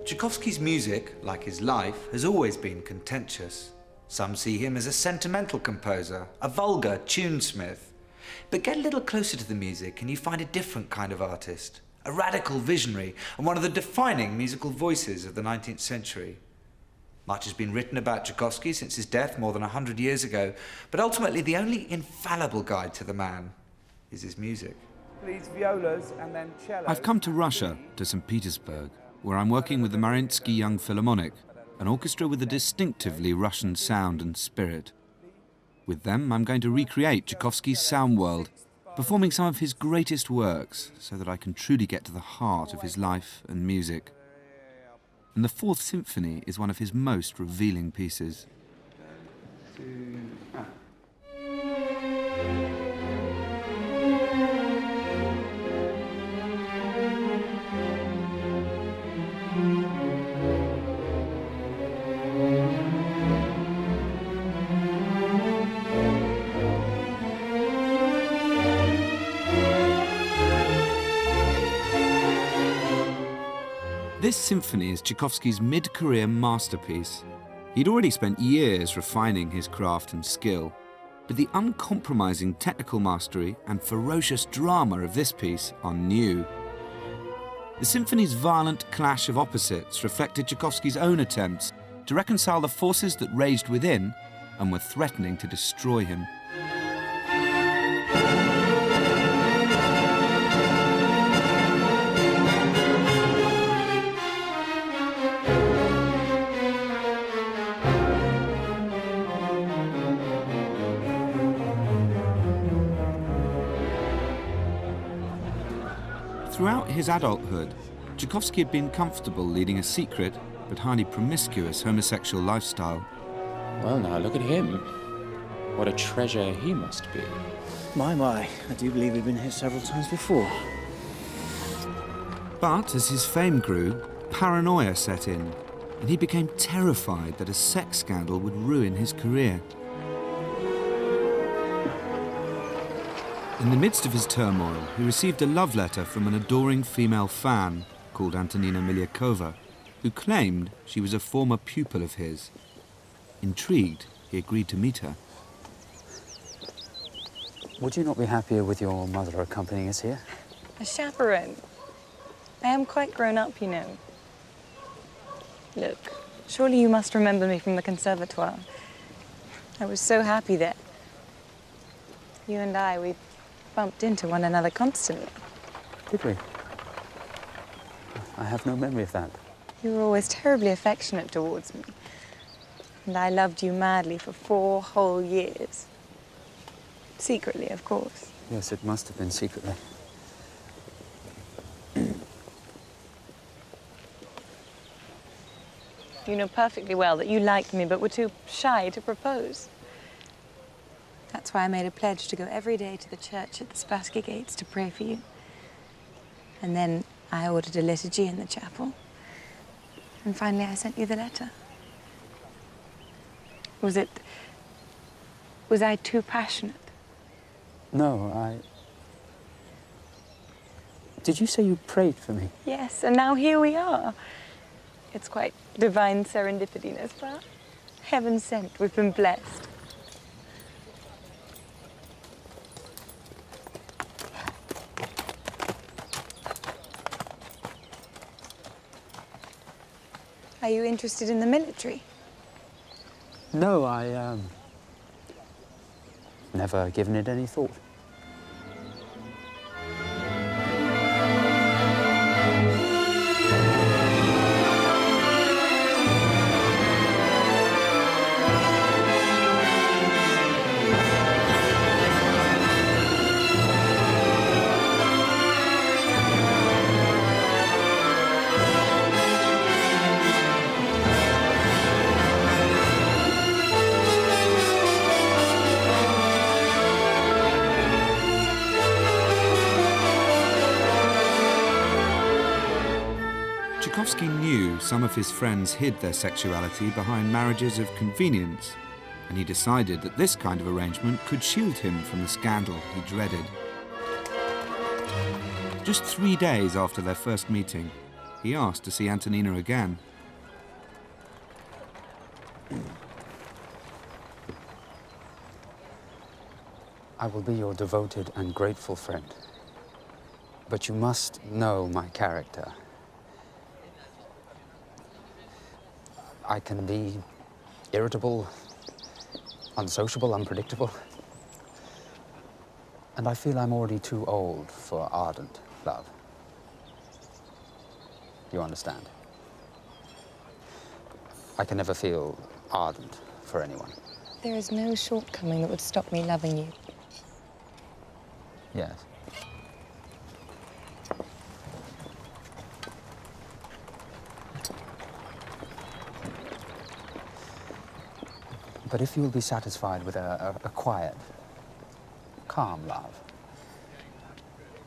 Tchaikovsky's music, like his life, has always been contentious. Some see him as a sentimental composer, a vulgar tunesmith. But get a little closer to the music and you find a different kind of artist, a radical visionary and one of the defining musical voices of the 19th century. Much has been written about Tchaikovsky since his death more than 100 years ago, but ultimately the only infallible guide to the man is his music. Please, violas and then cello. I've come to Russia, to St. Petersburg, where I'm working with the Mariinsky Young Philharmonic, an orchestra with a distinctively Russian sound and spirit. With them, I'm going to recreate Tchaikovsky's sound world, performing some of his greatest works so that I can truly get to the heart of his life and music. And the Fourth Symphony is one of his most revealing pieces. This symphony is Tchaikovsky's mid-career masterpiece. He'd already spent years refining his craft and skill, but the uncompromising technical mastery and ferocious drama of this piece are new. The symphony's violent clash of opposites reflected Tchaikovsky's own attempts to reconcile the forces that raged within and were threatening to destroy him. Throughout his adulthood, Tchaikovsky had been comfortable leading a secret but highly promiscuous homosexual lifestyle. Well, now look at him. What a treasure he must be. My, I do believe we've been here several times before. But as his fame grew, paranoia set in, and he became terrified that a sex scandal would ruin his career. In the midst of his turmoil, he received a love letter from an adoring female fan called Antonina Milyakova, who claimed she was a former pupil of his. Intrigued, he agreed to meet her. Would you not be happier with your mother accompanying us here? A chaperone? I am quite grown up, you know. Look, surely you must remember me from the conservatoire. I was so happy there. You and I, we bumped into one another constantly. Did we? I have no memory of that. You were always terribly affectionate towards me. And I loved you madly for 4 whole years. Secretly, of course. Yes, it must have been secretly. You know perfectly well that you liked me but were too shy to propose. That's why I made a pledge to go every day to the church at the Spassky Gates to pray for you. And then I ordered a liturgy in the chapel. And finally I sent you the letter. Was I too passionate? No, Did you say you prayed for me? Yes, and now here we are. It's quite divine serendipity, n'est-ce pas? Heaven sent, we've been blessed. Are you interested in the military? No, never given it any thought. Tchaikovsky knew some of his friends hid their sexuality behind marriages of convenience, and he decided that this kind of arrangement could shield him from the scandal he dreaded. Just 3 days after their first meeting, he asked to see Antonina again. I will be your devoted and grateful friend. But you must know my character. I can be irritable, unsociable, unpredictable. And I feel I'm already too old for ardent love. You understand? I can never feel ardent for anyone. There is no shortcoming that would stop me loving you. Yes. But if you'll be satisfied with a quiet, calm love,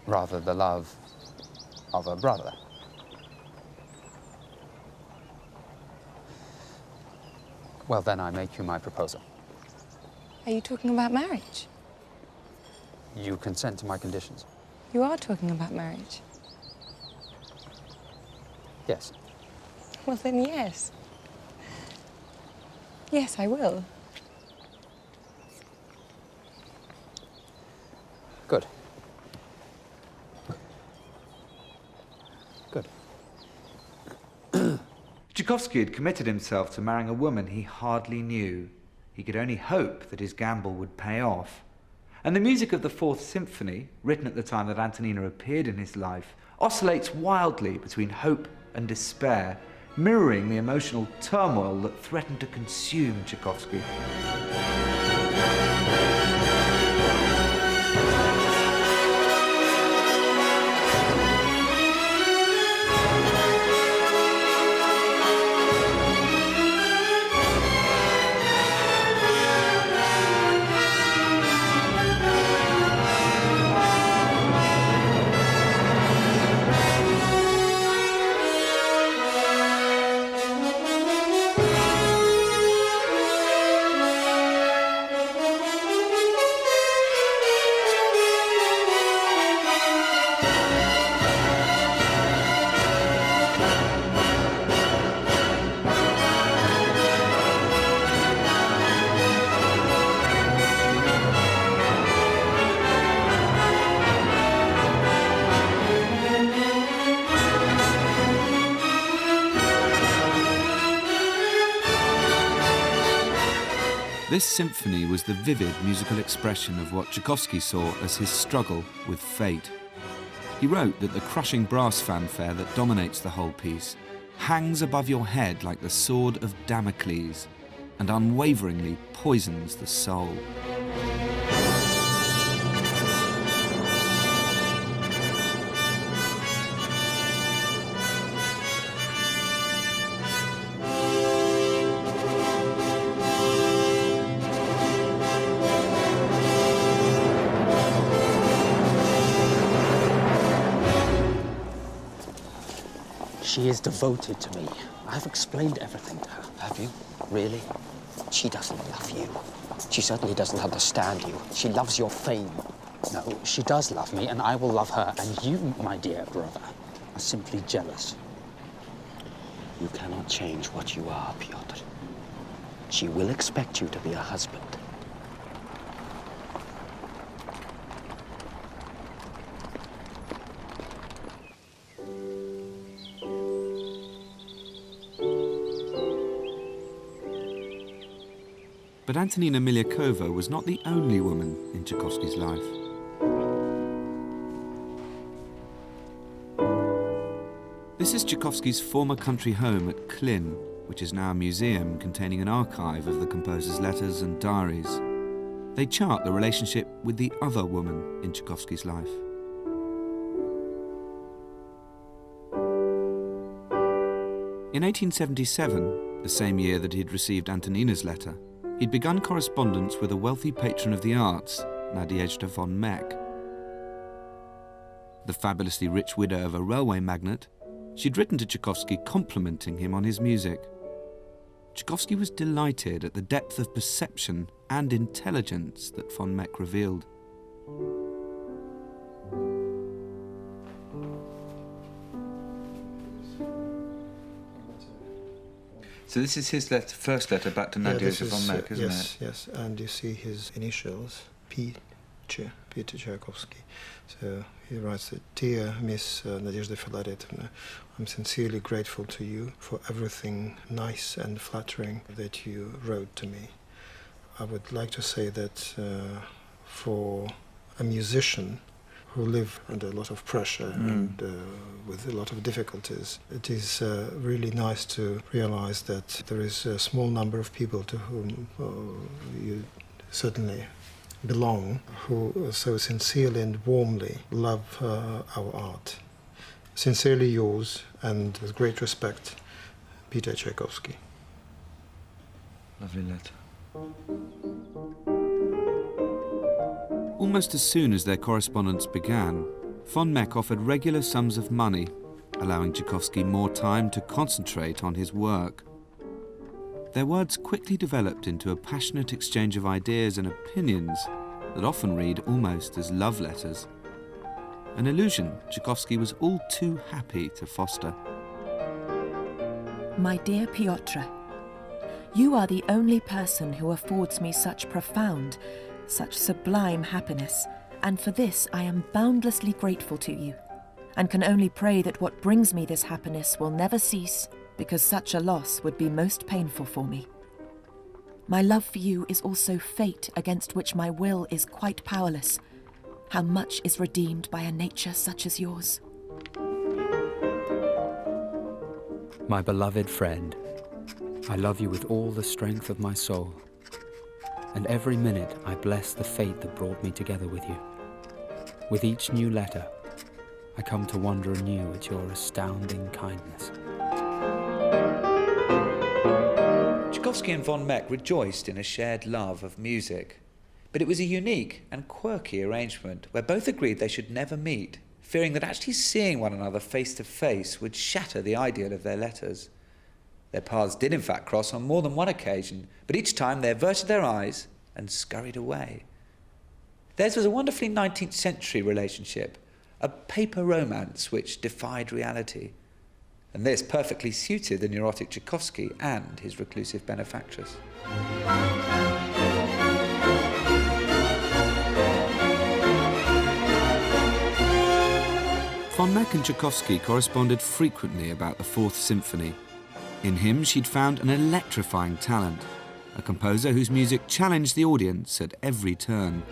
rather the love of a brother, well, then I make you my proposal. Are you talking about marriage? You consent to my conditions? You are talking about marriage. Yes. Well, then yes. Yes, I will. Good. Good. Tchaikovsky had committed himself to marrying a woman he hardly knew. He could only hope that his gamble would pay off. And the music of the Fourth Symphony, written at the time that Antonina appeared in his life, oscillates wildly between hope and despair, mirroring the emotional turmoil that threatened to consume Tchaikovsky. This symphony was the vivid musical expression of what Tchaikovsky saw as his struggle with fate. He wrote that the crushing brass fanfare that dominates the whole piece hangs above your head like the sword of Damocles and unwaveringly poisons the soul. She is devoted to me. I've explained everything to her. Have you? Really? She doesn't love you. She certainly doesn't understand you. She loves your fame. No, she does love me, and I will love her. And you, my dear brother, are simply jealous. You cannot change what you are, Pyotr. She will expect you to be a husband. But Antonina Miliukova was not the only woman in Tchaikovsky's life. This is Tchaikovsky's former country home at Klin, which is now a museum containing an archive of the composer's letters and diaries. They chart the relationship with the other woman in Tchaikovsky's life. In 1877, the same year that he had received Antonina's letter, he'd begun correspondence with a wealthy patron of the arts, Nadezhda von Meck. The fabulously rich widow of a railway magnate, she'd written to Tchaikovsky complimenting him on his music. Tchaikovsky was delighted at the depth of perception and intelligence that von Meck revealed. So this is his first letter back to Nadia von Meck, isn't yes, it? Yes, and you see his initials, Peter Tchaikovsky. So he writes that, "Dear Miss Nadezhda Filaretovna, I'm sincerely grateful to you for everything nice and flattering that you wrote to me. I would like to say that for a musician who live under a lot of pressure and with a lot of difficulties, it is really nice to realize that there is a small number of people to whom you certainly belong, who so sincerely and warmly love our art. Sincerely yours, and with great respect, Peter Tchaikovsky." Lovely letter. Almost as soon as their correspondence began, von Meck offered regular sums of money, allowing Tchaikovsky more time to concentrate on his work. Their words quickly developed into a passionate exchange of ideas and opinions that often read almost as love letters. An illusion Tchaikovsky was all too happy to foster. My dear Pyotr, you are the only person who affords me such profound, such sublime happiness, and for this I am boundlessly grateful to you, and can only pray that what brings me this happiness will never cease, because such a loss would be most painful for me. My love for you is also fate against which my will is quite powerless. How much is redeemed by a nature such as yours. My beloved friend, I love you with all the strength of my soul, and every minute I bless the fate that brought me together with you. With each new letter, I come to wonder anew at your astounding kindness. Tchaikovsky and von Meck rejoiced in a shared love of music, but it was a unique and quirky arrangement where both agreed they should never meet, fearing that actually seeing one another face to face would shatter the ideal of their letters. Their paths did in fact cross on more than one occasion, but each time they averted their eyes and scurried away. Theirs was a wonderfully 19th century relationship, a paper romance which defied reality. And this perfectly suited the neurotic Tchaikovsky and his reclusive benefactress. Von Meck and Tchaikovsky corresponded frequently about the Fourth Symphony. In him, she'd found an electrifying talent, a composer whose music challenged the audience at every turn.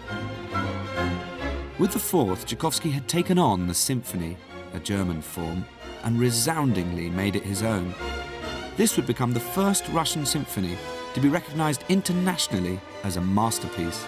With the Fourth, Tchaikovsky had taken on the symphony, a German form, and resoundingly made it his own. This would become the first Russian symphony to be recognized internationally as a masterpiece.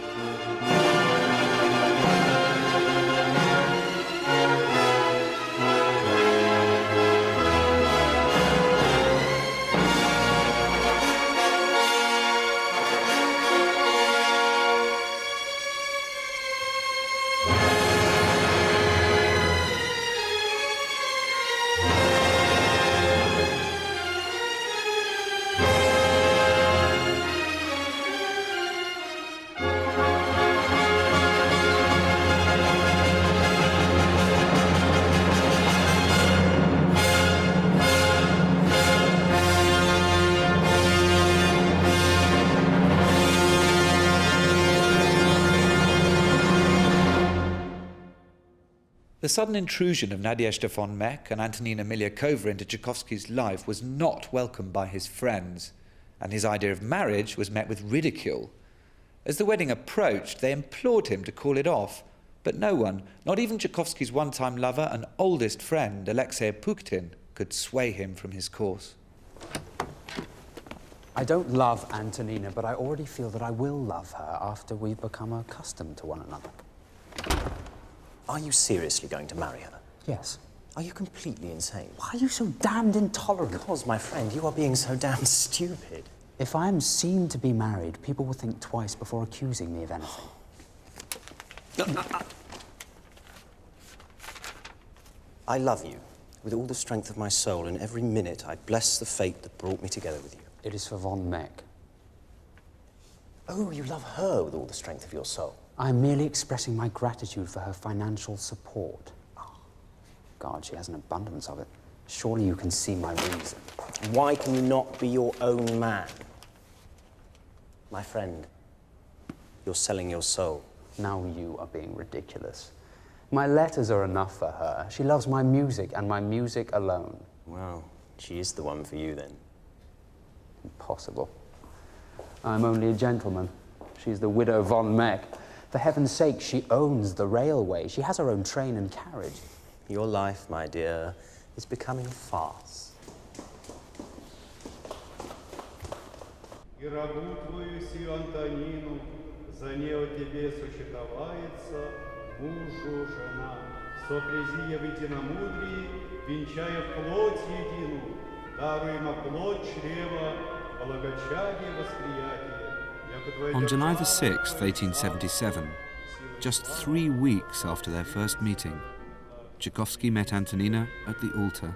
The sudden intrusion of Nadezhda von Meck and Antonina Milyakova into Tchaikovsky's life was not welcomed by his friends, and his idea of marriage was met with ridicule. As the wedding approached, they implored him to call it off, but no one, not even Tchaikovsky's one-time lover and oldest friend, Alexei Pukhtin, could sway him from his course. I don't love Antonina, but I already feel that I will love her after we've become accustomed to one another. Are you seriously going to marry her? Yes. Are you completely insane? Why are you so damned intolerant? Because, my friend, you are being so damn stupid. If I am seen to be married, people will think twice before accusing me of anything. I love you with all the strength of my soul, and every minute I bless the fate that brought me together with you. It is for von Meck. Oh, you love her with all the strength of your soul. I'm merely expressing my gratitude for her financial support. Oh, God, she has an abundance of it. Surely you can see my reason. Why can you not be your own man? My friend, you're selling your soul. Now you are being ridiculous. My letters are enough for her. She loves my music and my music alone. Well, she is the one for you then. Impossible. I'm only a gentleman. She's the widow von Meck. For heaven's sake, she owns the railway. She has her own train and carriage. Your life, my dear, is becoming a farce. И рабу твою сию Антонину, за нею тебе сочетовается мужу жена. Сопрязи в единомудрии, венчая в плоть едину, даруема плоть чрева, благочадие восприятие. On July the 6th, 1877, just 3 weeks after their first meeting, Tchaikovsky met Antonina at the altar.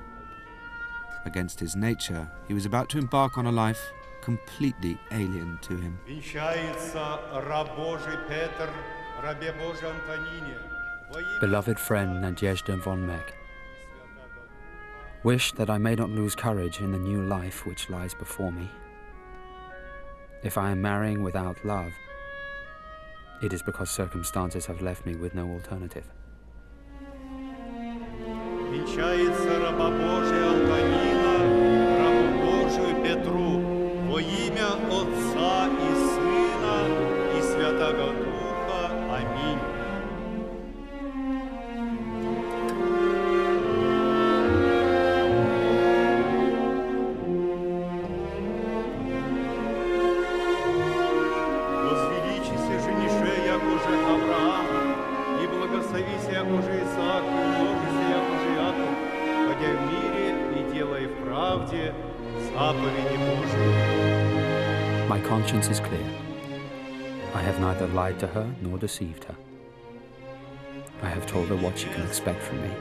Against his nature, he was about to embark on a life completely alien to him. Венчается раб Божий Петр, рабе Божий Антонине. Beloved friend Nadezhda von Meck, wish that I may not lose courage in the new life which lies before me. If I am marrying without love, it is because circumstances have left me with no alternative. Венчается раба Божия Антонина, рабу Божию Петру, во имя Отца и Сына и Святого Духа. Аминь. Возвеличися женише, якоже Авраам, и благословися, якоже Исаак, и умножися, якоже Яков, ходя в мире и делая в правде заповеди Божии. My conscience is clear. I have neither lied to her nor deceived her. I have told her what she can expect from me,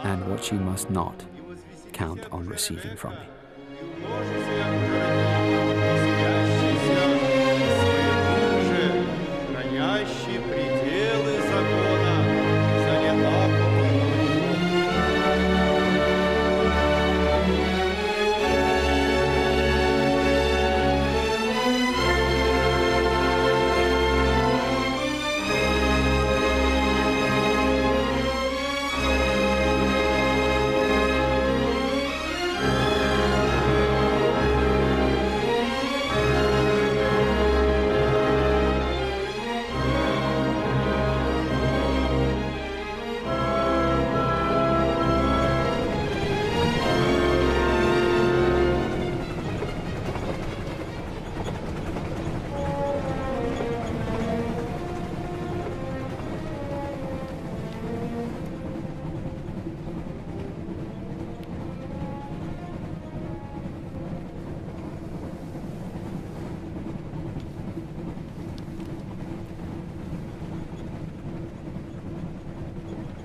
and what she must not count on receiving from me. Хранящий пределы закона, занята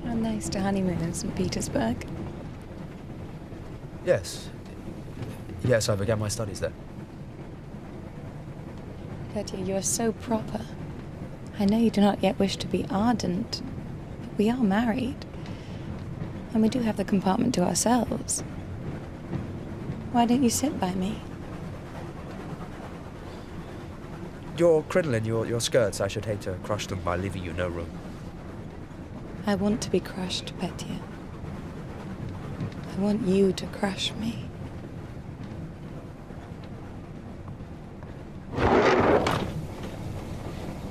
How nice to honeymoon in St. Petersburg. Yes. Yes, I began my studies there. Petya, you are so proper. I know you do not yet wish to be ardent, but we are married. And we do have the compartment to ourselves. Why don't you sit by me? Your crinoline, your skirts, I should hate to crush them by leaving you no room. I want to be crushed, Petya. I want you to crush me.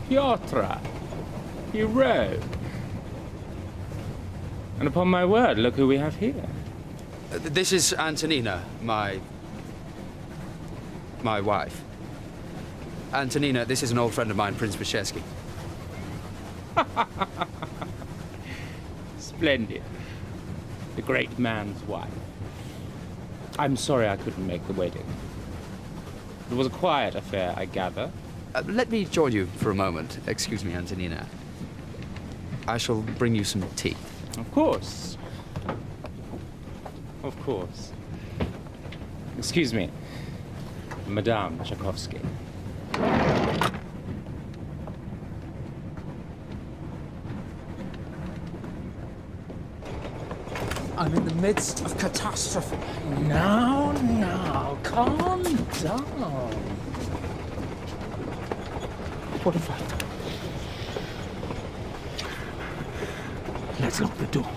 Piotr, you rogue. And upon my word, look who we have here. This is Antonina, my wife. Antonina, this is an old friend of mine, Prince Vyshevsky. Splendid. The great man's wife. I'm sorry I couldn't make the wedding. It was a quiet affair, I gather. Let me join you for a moment. Excuse me, Antonina. I shall bring you some tea. Of course. Of course. Excuse me, Madame Tchaikovsky. I'm in the midst of catastrophe. Now, calm down. What have I done? Let's lock the door.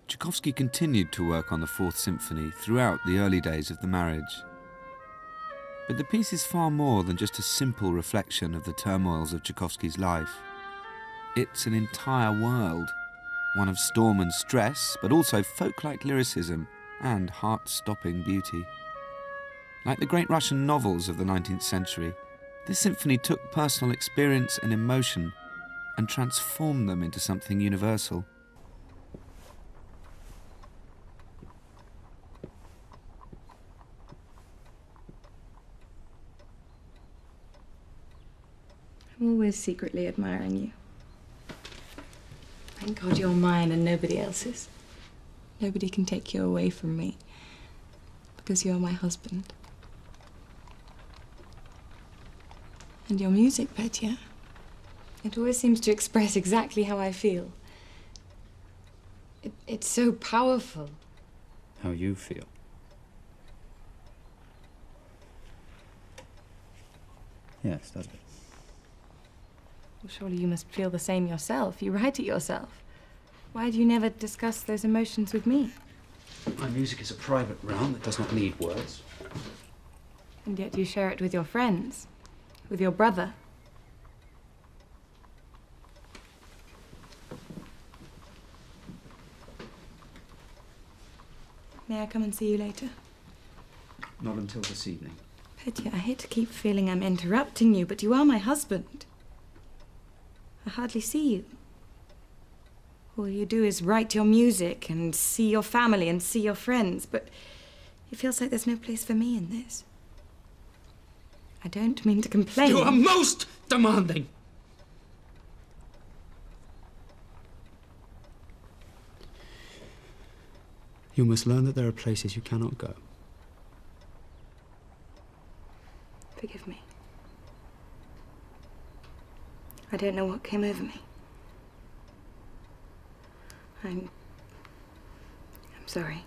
Tchaikovsky continued to work on the Fourth Symphony throughout the early days of the marriage. But the piece is far more than just a simple reflection of the turmoils of Tchaikovsky's life. It's an entire world, one of storm and stress, but also folk-like lyricism and heart-stopping beauty. Like the great Russian novels of the 19th century, this symphony took personal experience and emotion and transformed them into something universal. I'm always secretly admiring you. Thank God you're mine and nobody else's. Nobody can take you away from me because you're my husband. And your music, Petya, it always seems to express exactly how I feel. It's so powerful. How you feel. Yes, does it? Well, surely you must feel the same yourself. You write it yourself. Why do you never discuss those emotions with me? My music is a private realm that does not need words. And yet you share it with your friends, with your brother. May I come and see you later? Not until this evening. Petya, I hate to keep feeling I'm interrupting you, but you are my husband. I hardly see you. All you do is write your music and see your family and see your friends, but it feels like there's no place for me in this. I don't mean to complain. You are most demanding! You must learn that there are places you cannot go. Forgive me. I don't know what came over me. I'm sorry.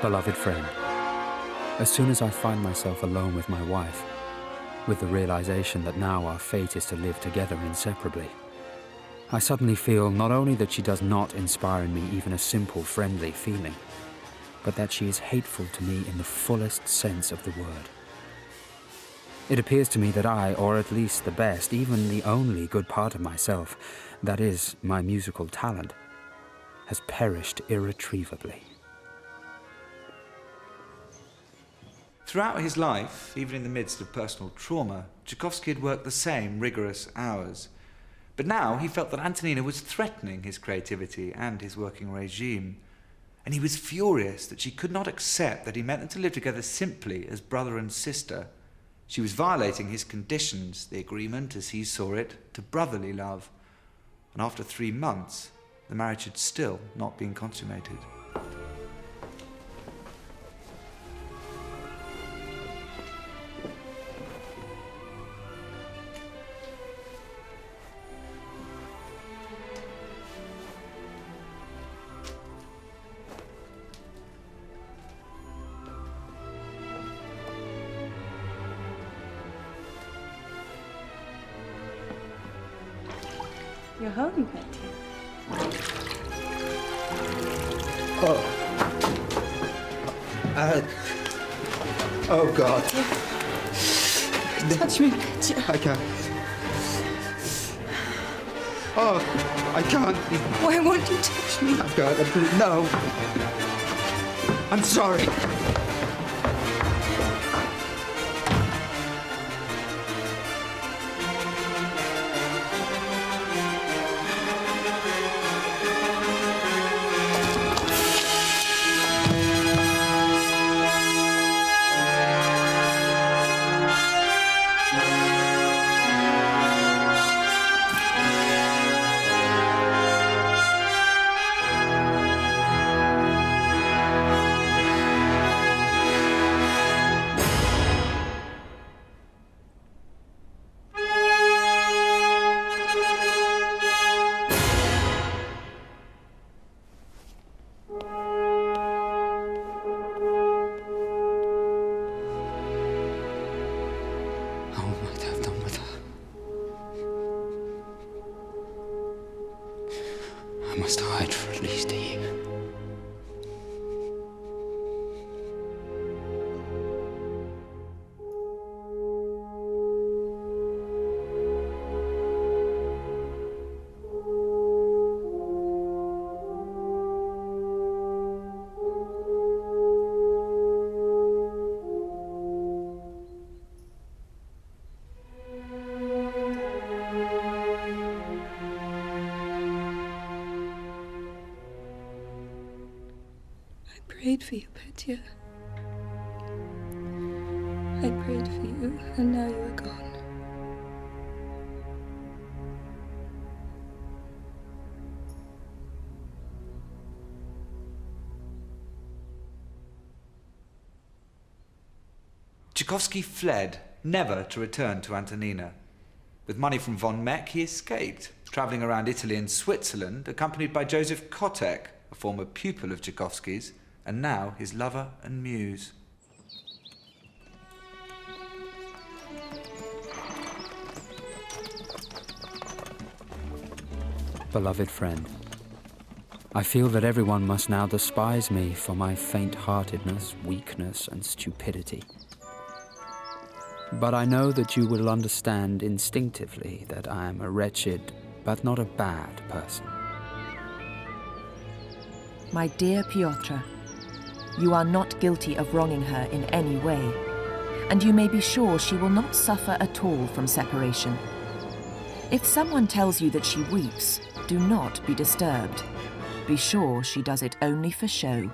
Beloved friend, as soon as I find myself alone with my wife, with the realization that now our fate is to live together inseparably, I suddenly feel not only that she does not inspire in me even a simple friendly feeling, but that she is hateful to me in the fullest sense of the word. It appears to me that I, or at least the best, even the only good part of myself, that is, my musical talent, has perished irretrievably. Throughout his life, even in the midst of personal trauma, Tchaikovsky had worked the same rigorous hours. But now he felt that Antonina was threatening his creativity and his working regime. And he was furious that she could not accept that he meant them to live together simply as brother and sister. She was violating his conditions, the agreement, as he saw it, to brotherly love. And after 3 months, the marriage had still not been consummated. You're home, Petya. Oh, God. Touch me, Petya. I can't. Oh, I can't. Why won't you touch me? I've got to. No. I'm sorry. I must hide for at least a year. I prayed for you, Petya. I prayed for you, and now you are gone. Tchaikovsky fled, never to return to Antonina. With money from von Meck, he escaped, travelling around Italy and Switzerland, accompanied by Joseph Kotek, a former pupil of Tchaikovsky's, and now his lover and muse. Beloved friend, I feel that everyone must now despise me for my faint-heartedness, weakness, and stupidity. But I know that you will understand instinctively that I am a wretched, but not a bad person. My dear Pyotr, you are not guilty of wronging her in any way, and you may be sure she will not suffer at all from separation. If someone tells you that she weeps, do not be disturbed. Be sure she does it only for show.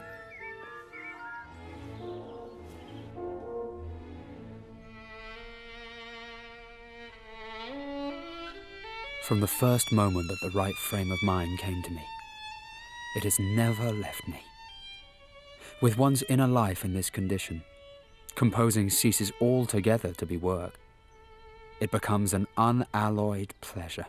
From the first moment that the right frame of mind came to me, it has never left me. With one's inner life in this condition, composing ceases altogether to be work. It becomes an unalloyed pleasure.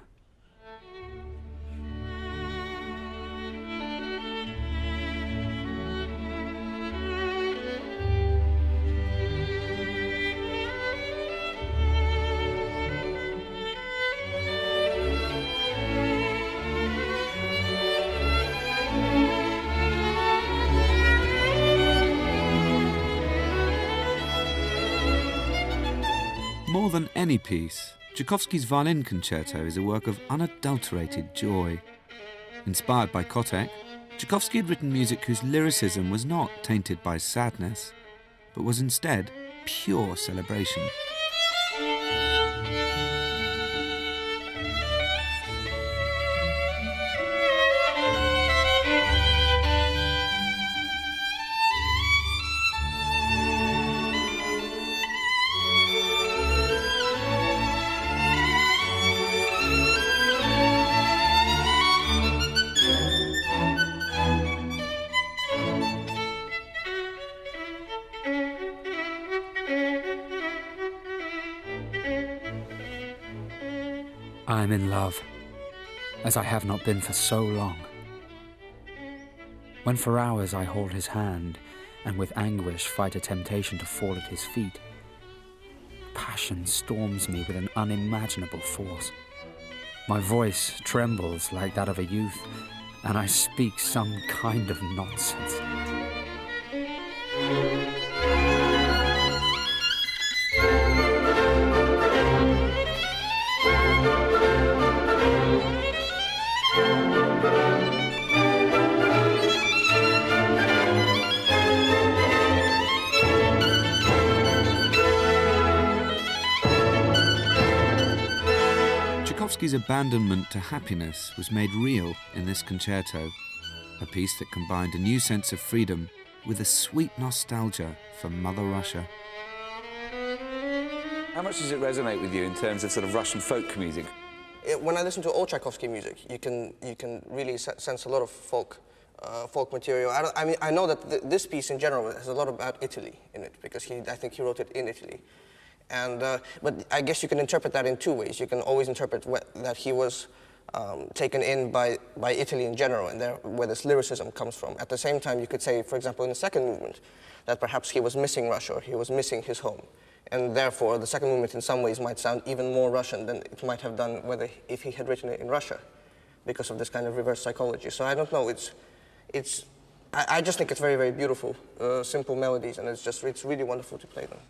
More than any piece, Tchaikovsky's Violin Concerto is a work of unadulterated joy. Inspired by Kotek, Tchaikovsky had written music whose lyricism was not tainted by sadness, but was instead pure celebration. I am in love, as I have not been for so long. When for hours I hold his hand, and with anguish fight a temptation to fall at his feet, passion storms me with an unimaginable force. My voice trembles like that of a youth, and I speak some kind of nonsense. Tchaikovsky's abandonment to happiness was made real in this concerto, a piece that combined a new sense of freedom with a sweet nostalgia for Mother Russia. How much does it resonate with you in terms of sort of Russian folk music? When I listen to old Tchaikovsky music, you can really sense a lot of folk material. I know that this piece in general has a lot about Italy in it, because I think he wrote it in Italy. And, but I guess you can interpret that in two ways. You can always interpret that he was taken in by Italy in general, and where this lyricism comes from. At the same time, you could say, for example, in the second movement, that perhaps he was missing Russia, or he was missing his home. And therefore, the second movement in some ways might sound even more Russian than it might have done if he had written it in Russia, because of this kind of reverse psychology. So I don't know, I just think it's very, very beautiful, simple melodies, and it's really wonderful to play them.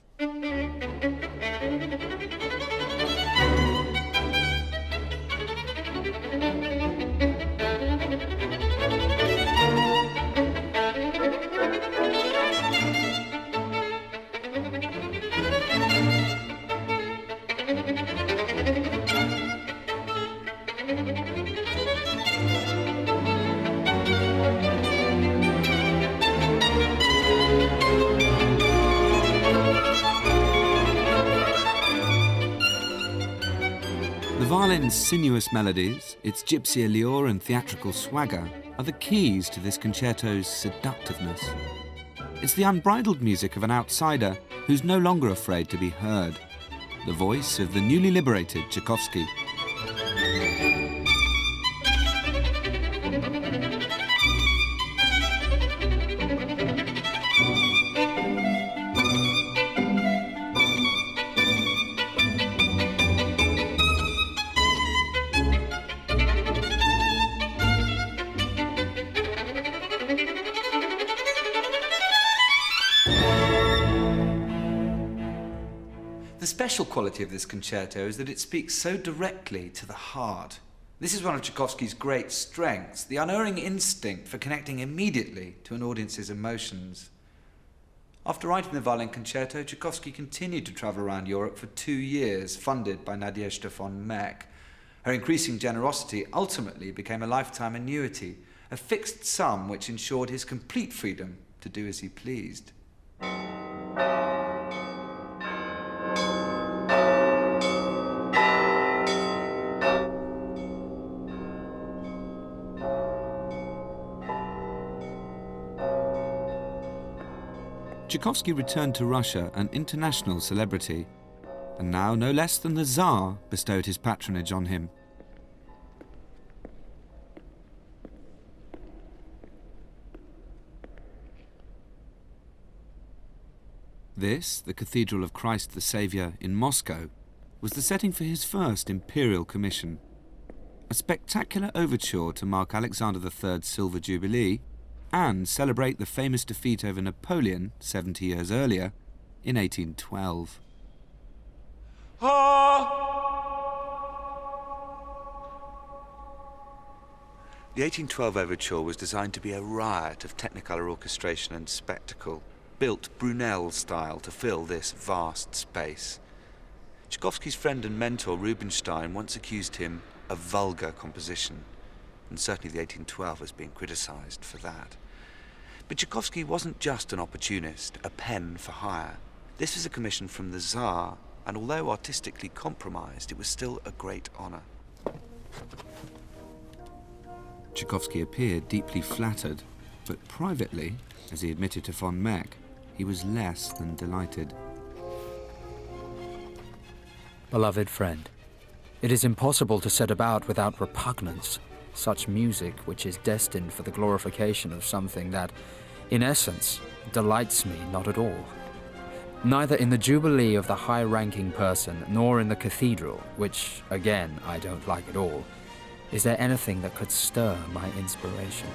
The violin's sinuous melodies, its gypsy allure and theatrical swagger are the keys to this concerto's seductiveness. It's the unbridled music of an outsider who's no longer afraid to be heard. The voice of the newly liberated Tchaikovsky. The special quality of this concerto is that it speaks so directly to the heart. This is one of Tchaikovsky's great strengths, the unerring instinct for connecting immediately to an audience's emotions. After writing the violin concerto, Tchaikovsky continued to travel around Europe for 2 years, funded by Nadezhda von Meck. Her increasing generosity ultimately became a lifetime annuity, a fixed sum which ensured his complete freedom to do as he pleased. Tchaikovsky returned to Russia an international celebrity, and now no less than the Tsar bestowed his patronage on him. This, the Cathedral of Christ the Saviour in Moscow, was the setting for his first imperial commission, a spectacular overture to mark Alexander III's Silver Jubilee and celebrate the famous defeat over Napoleon 70 years earlier in 1812. The 1812 overture was designed to be a riot of technicolor orchestration and spectacle, built Brunel style to fill this vast space. Tchaikovsky's friend and mentor Rubinstein once accused him of vulgar composition, and certainly the 1812 has been criticized for that. But Tchaikovsky wasn't just an opportunist, a pen for hire. This was a commission from the Tsar, and although artistically compromised, it was still a great honor. Tchaikovsky appeared deeply flattered, but privately, as he admitted to von Meck, he was less than delighted. Beloved friend, it is impossible to set about without repugnance such music which is destined for the glorification of something that, in essence, delights me not at all. Neither in the jubilee of the high-ranking person, nor in the cathedral, which, again, I don't like at all, Is there anything that could stir my inspiration?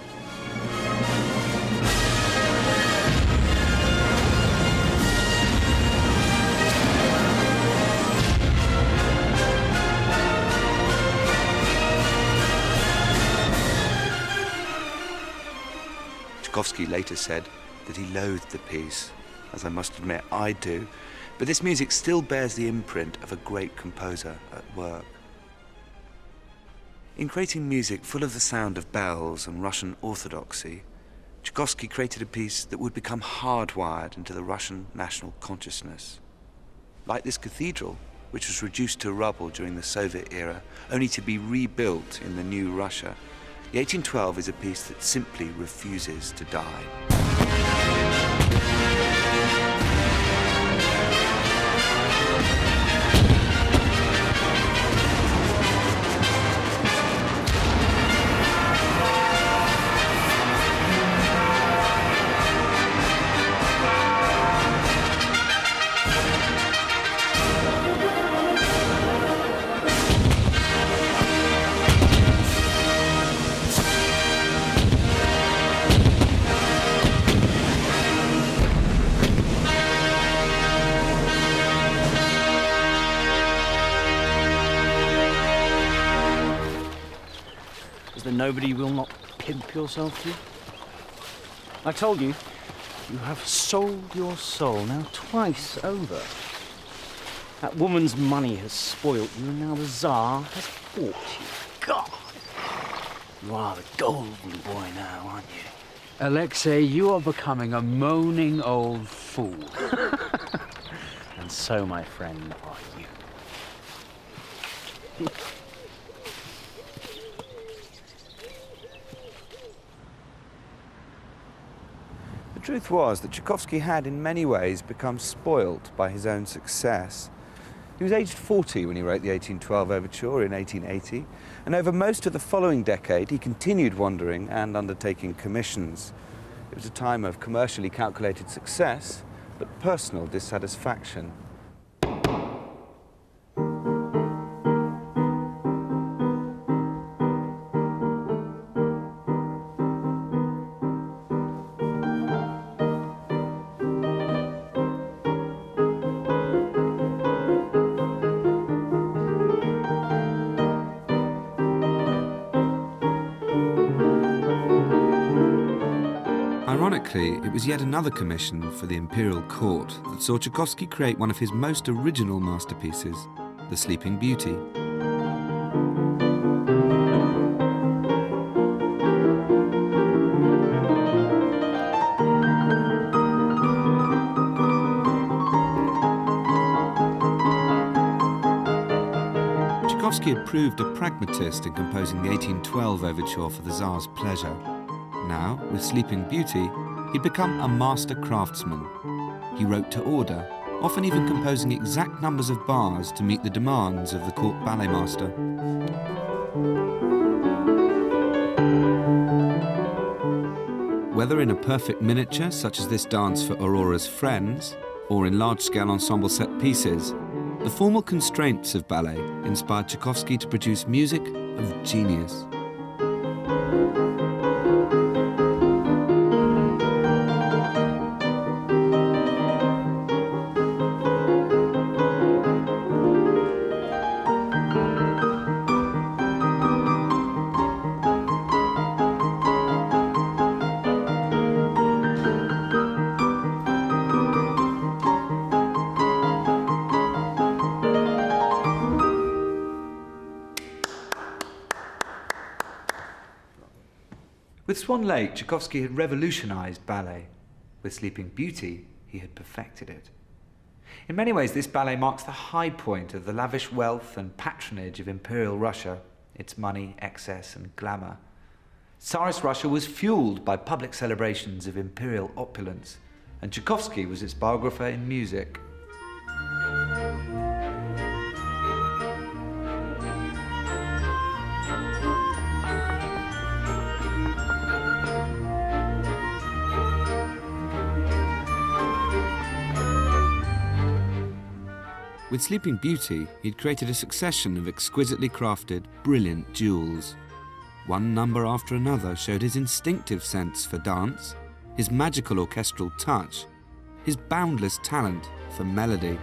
Tchaikovsky later said that he loathed the piece, as I must admit I do, but this music still bears the imprint of a great composer at work. In creating music full of the sound of bells and Russian orthodoxy, Tchaikovsky created a piece that would become hardwired into the Russian national consciousness. Like this cathedral, which was reduced to rubble during the Soviet era, only to be rebuilt in the new Russia, the 1812 is a piece that simply refuses to die. Is there nobody you will not pimp yourself to? I told you, you have sold your soul now twice over. That woman's money has spoilt you, and now the Tsar has bought you. God! You are the golden boy now, aren't you? Alexei, you are becoming a moaning old fool. And so, my friend, are you. The truth was that Tchaikovsky had in many ways become spoilt by his own success. He was aged 40 when he wrote the 1812 Overture in 1880, and over most of the following decade he continued wandering and undertaking commissions. It was a time of commercially calculated success, but personal dissatisfaction. Ironically, it was yet another commission for the imperial court that saw Tchaikovsky create one of his most original masterpieces, The Sleeping Beauty. Tchaikovsky had proved a pragmatist in composing the 1812 Overture for the Tsar's pleasure. Now, with Sleeping Beauty, he'd become a master craftsman. He wrote to order, often even composing exact numbers of bars to meet the demands of the court ballet master. Whether in a perfect miniature, such as this dance for Aurora's friends, or in large-scale ensemble set pieces, the formal constraints of ballet inspired Tchaikovsky to produce music of genius. With Swan Lake, Tchaikovsky had revolutionized ballet. With Sleeping Beauty, he had perfected it. In many ways, this ballet marks the high point of the lavish wealth and patronage of Imperial Russia, its money, excess, and glamour. Tsarist Russia was fueled by public celebrations of imperial opulence, and Tchaikovsky was its biographer in music. With Sleeping Beauty, he'd created a succession of exquisitely crafted, brilliant duels. One number after another showed his instinctive sense for dance, his magical orchestral touch, his boundless talent for melody.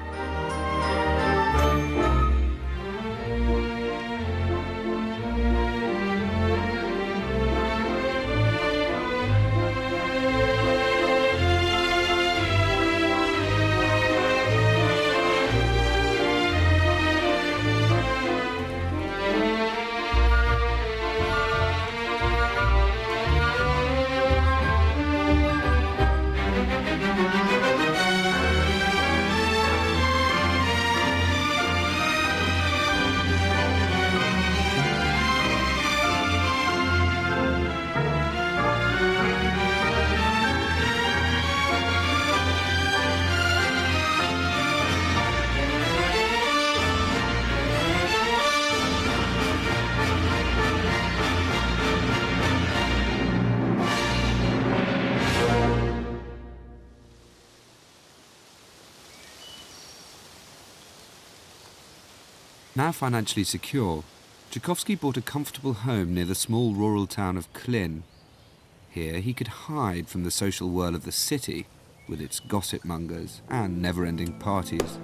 Now financially secure, Tchaikovsky bought a comfortable home near the small rural town of Klin. Here he could hide from the social whirl of the city, with its gossip mongers and never-ending parties.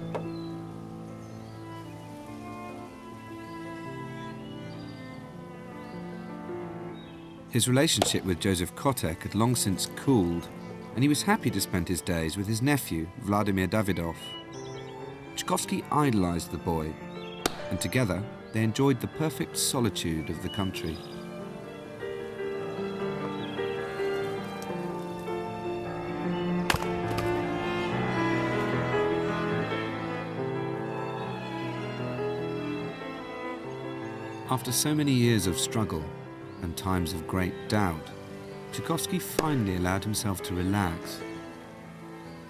His relationship with Joseph Kotek had long since cooled, and he was happy to spend his days with his nephew, Vladimir Davidov. Tchaikovsky idolized the boy, and together they enjoyed the perfect solitude of the country. After so many years of struggle and times of great doubt, Tchaikovsky finally allowed himself to relax.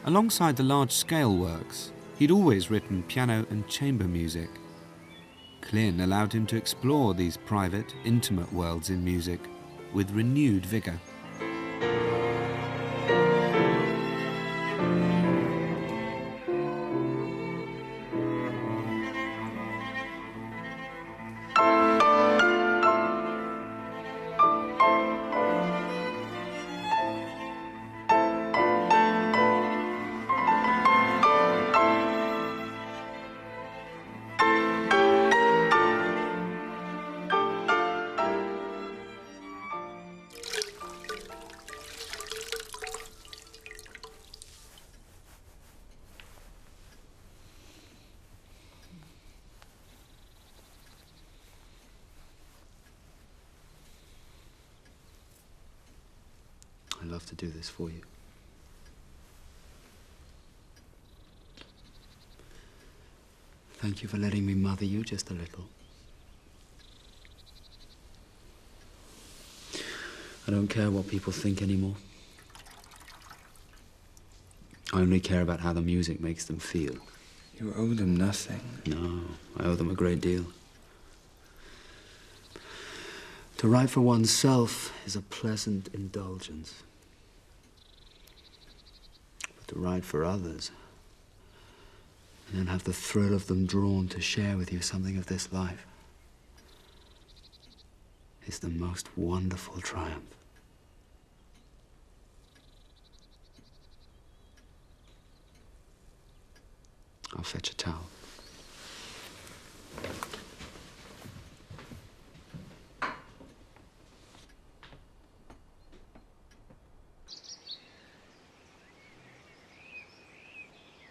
Alongside the large-scale works, he'd always written piano and chamber music. Klin allowed him to explore these private, intimate worlds in music with renewed vigour. I'd love to do this for you. Thank you for letting me mother you just a little. I don't care what people think anymore. I only care about how the music makes them feel. You owe them nothing. No, I owe them a great deal. To write for oneself is a pleasant indulgence. But to write for others, and then have the thrill of them drawn to share with you something of this life, is the most wonderful triumph. I'll fetch a towel.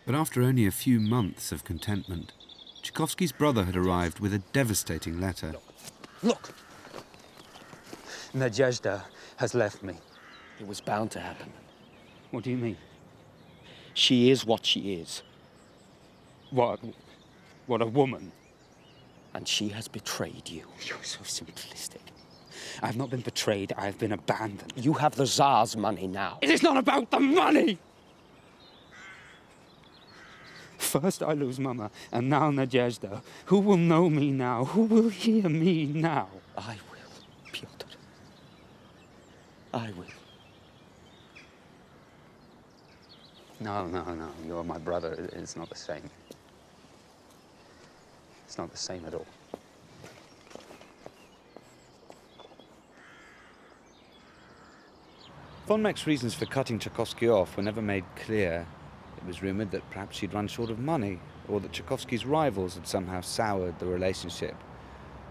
But after only a few months of contentment, Tchaikovsky's brother had arrived with a devastating letter. Look! Nadezhda has left me. It was bound to happen. What do you mean? She is what she is. What a woman. And she has betrayed you. You're so simplistic. I have not been betrayed, I have been abandoned. You have the Tsar's money now. It is not about the money! First I lose Mama, and now Nadezhda. Who will know me now? Who will hear me now? I will, Pyotr. I will. No, you're my brother. It's not the same. It's not the same at all. Von Meck's reasons for cutting Tchaikovsky off were never made clear. It was rumoured that perhaps she'd run short of money, or that Tchaikovsky's rivals had somehow soured the relationship.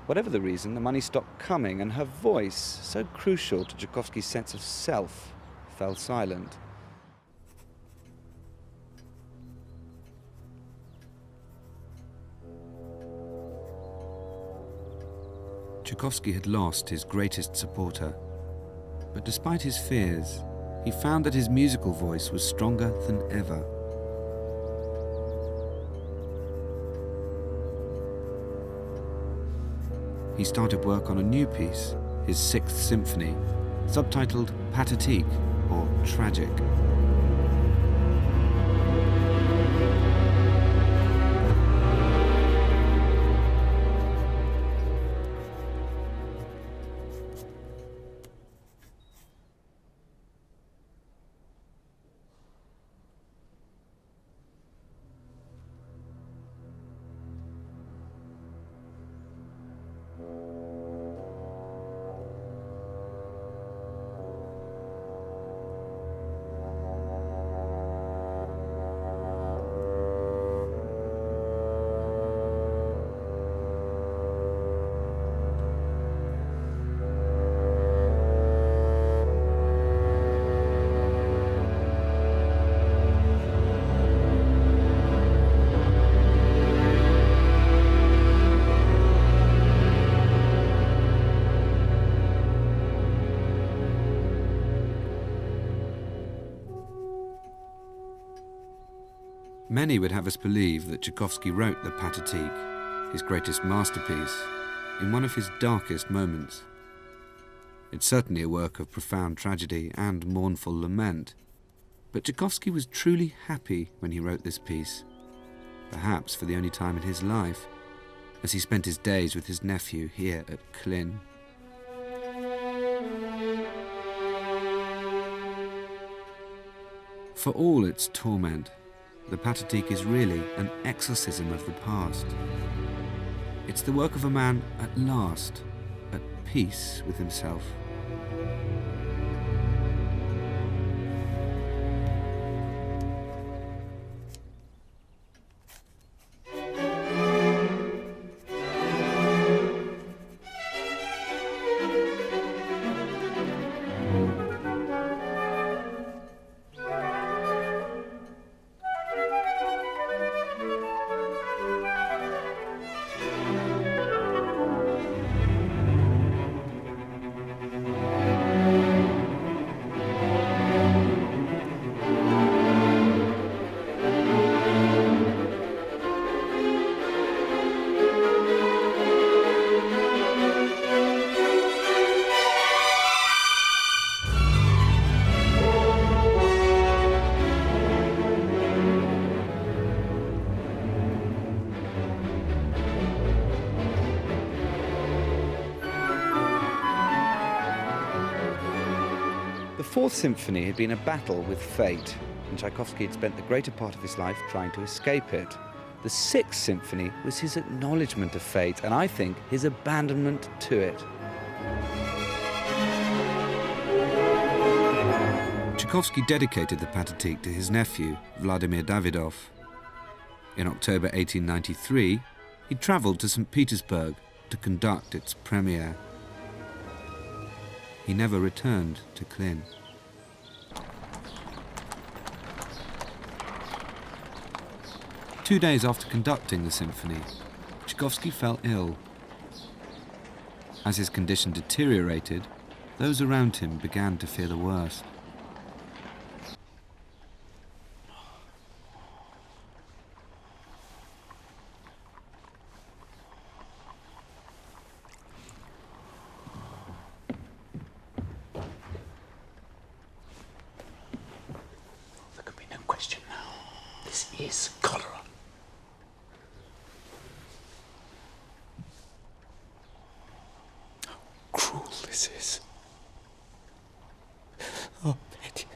Whatever the reason, the money stopped coming, and her voice, so crucial to Tchaikovsky's sense of self, fell silent. Tchaikovsky had lost his greatest supporter, but despite his fears, he found that his musical voice was stronger than ever. He started work on a new piece, his Sixth Symphony, subtitled Pathétique, or Tragic. Many would have us believe that Tchaikovsky wrote the Pathétique, his greatest masterpiece, in one of his darkest moments. It's certainly a work of profound tragedy and mournful lament, but Tchaikovsky was truly happy when he wrote this piece, perhaps for the only time in his life, as he spent his days with his nephew here at Klin. For all its torment, the Pathétique is really an exorcism of the past. It's the work of a man at last, at peace with himself. The Fourth Symphony had been a battle with fate, and Tchaikovsky had spent the greater part of his life trying to escape it. The Sixth Symphony was his acknowledgement of fate, and I think his abandonment to it. Tchaikovsky dedicated the Pathétique to his nephew, Vladimir Davidov. In October 1893, he travelled to St. Petersburg to conduct its premiere. He never returned to Klin. 2 days after conducting the symphony, Tchaikovsky fell ill. As his condition deteriorated, those around him began to fear the worst. There can be no question now. This is cholera. How cruel this is. Oh, pity.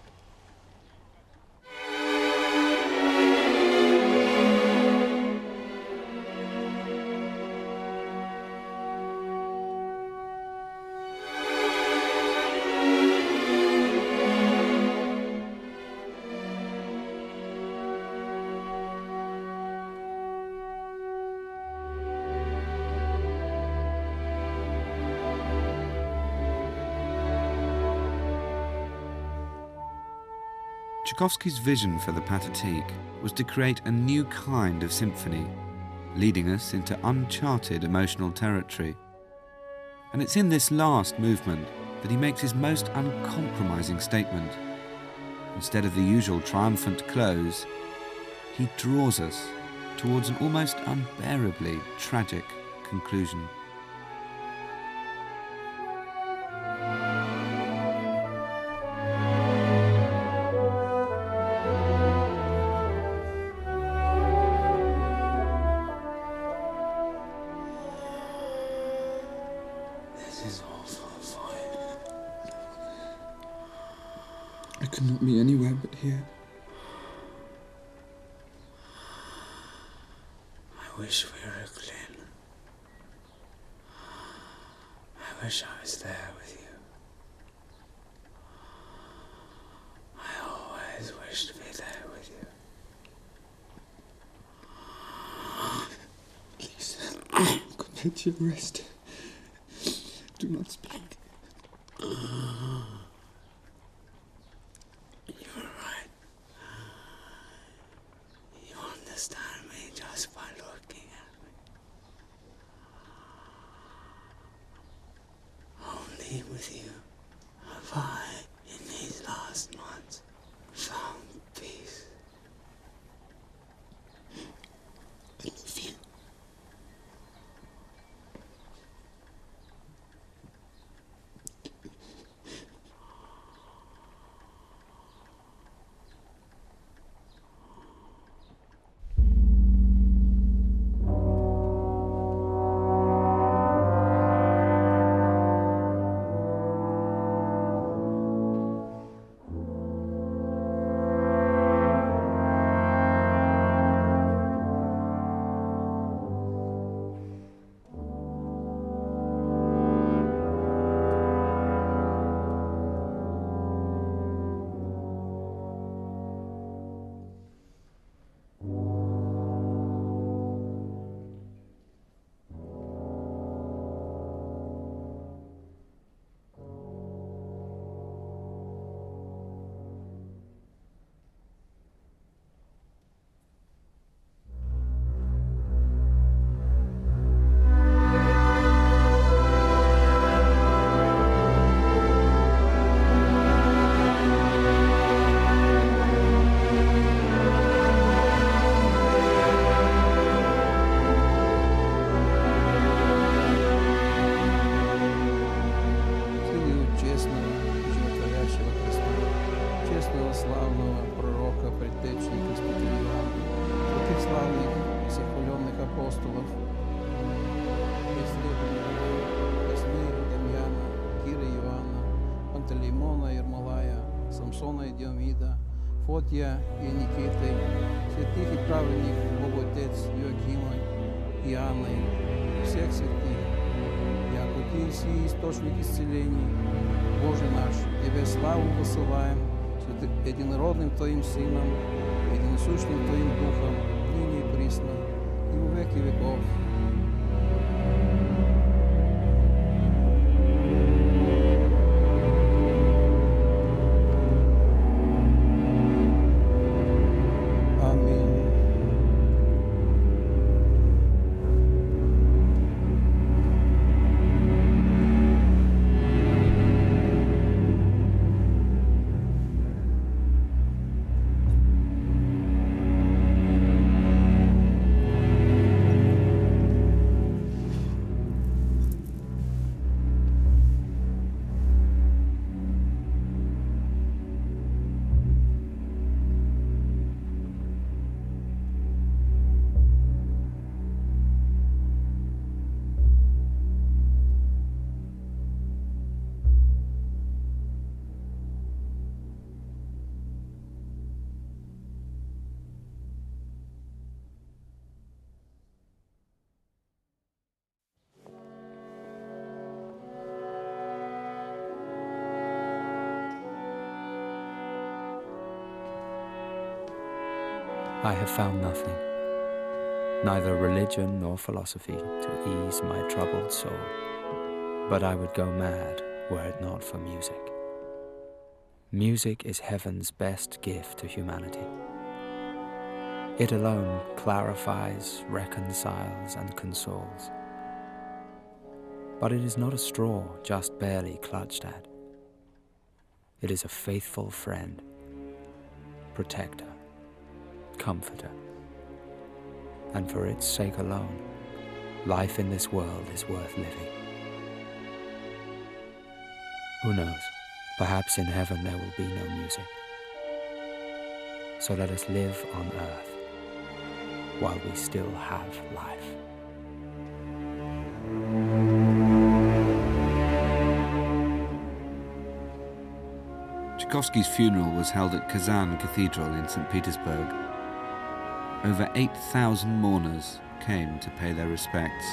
Tchaikovsky's vision for the Pathetique was to create a new kind of symphony, leading us into uncharted emotional territory. And it's in this last movement that he makes his most uncompromising statement. Instead of the usual triumphant close, he draws us towards an almost unbearably tragic conclusion. This is all so fine. I could not be anywhere but here. I wish we were clean. I wish I was there with you. I always wish to be there with you. Please, commit your rest. Do not speak. You're right. You understand me just by looking at me. Only with you have I, in these last months, found peace. I love you. славного пророка, предтечи и Крестителя Иоанна, святых славных и сохваленных апостолов, Яснира, Демьяна, Кира Иоанна, Пантелеймона, Ермолая, Самсона и Диомида, Фотия и Никиты, святых и праведных Бог Отец Иоакима, Иоанна и всех святых, яко Ты си источник исцелений, Боже наш, Тебе славу посылаем, единородным Твоим Сыном, единосущным Твоим Духом, ныне и присно, и во веки веков. I have found nothing, neither religion nor philosophy to ease my troubled soul, but I would go mad were it not for music. Music is heaven's best gift to humanity. It alone clarifies, reconciles, and consoles. But it is not a straw just barely clutched at. It is a faithful friend, protector, comforter. And for its sake alone, life in this world is worth living. Who knows? Perhaps in heaven there will be no music. So let us live on earth while we still have life. Tchaikovsky's funeral was held at Kazan Cathedral in St. Petersburg. Over 8,000 mourners came to pay their respects.